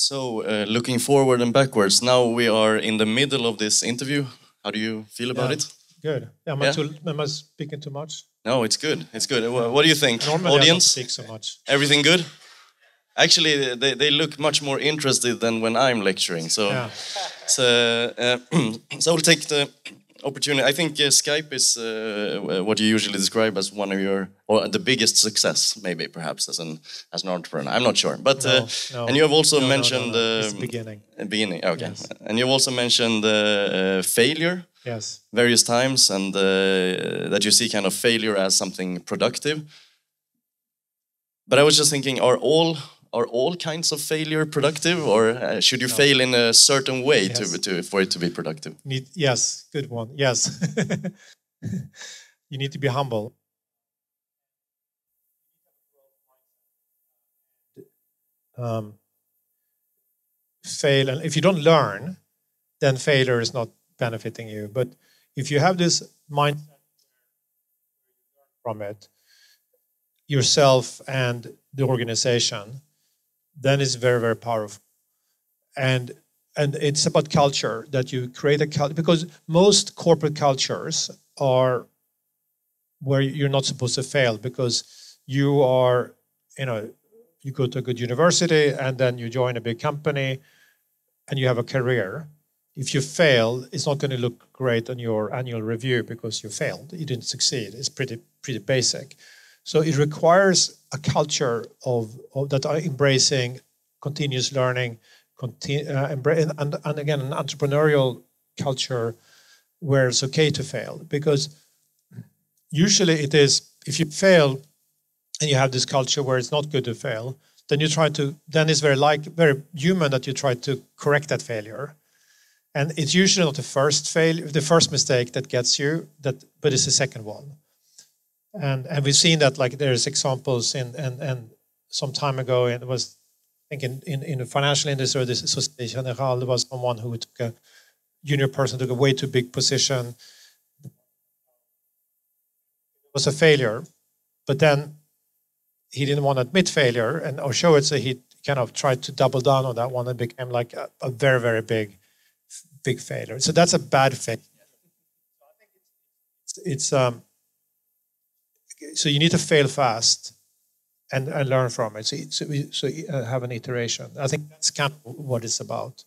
So, looking forward and backwards, now we are in the middle of this interview. How do you feel about it? Good. Am I speaking too much? No, it's good. It's good. What do you think, Normally audience? I don't speak so much. Everything good? Actually, they look much more interested than when I'm lecturing. So, so I'll take the opportunity. I think Skype is what you usually describe as one of your, or the biggest success, maybe perhaps as an entrepreneur. I'm not sure, but and you have also mentioned it's the beginning. Beginning, okay. Yes. And you've also mentioned failure. Yes. Various times, and that you see kind of failure as something productive. But I was just thinking, are all kinds of failure productive, or should you fail in a certain way for it to be productive? Yes, good one. Yes. You need to be humble. Fail, and if you don't learn, then failure is not benefiting you. But if you have this mindset from it, yourself and the organization, then it's very, very powerful. And it's about culture, that you create a culture, because most corporate cultures are where you're not supposed to fail, because you are, you go to a good university and then you join a big company and you have a career. If you fail, it's not going to look great on your annual review because you failed. You didn't succeed. It's pretty basic. So it requires a culture of that are embracing continuous learning, and again, an entrepreneurial culture where it's okay to fail. Because usually it is, if you fail and you have this culture where it's not good to fail, then it's very human that you try to correct that failure. And it's usually not the first mistake that gets you, but it's the second one. And we've seen that, like, there's examples and some time ago, and it was, I think in the financial industry, this Société Générale, there was someone who took a junior person, took a way too big position. It was a failure, but then he didn't want to admit failure or show it, so he kind of tried to double down on that one and became like a very, very big failure. So that's a bad thing. So you need to fail fast and learn from it. So have an iteration. I think that's kind of what it's about.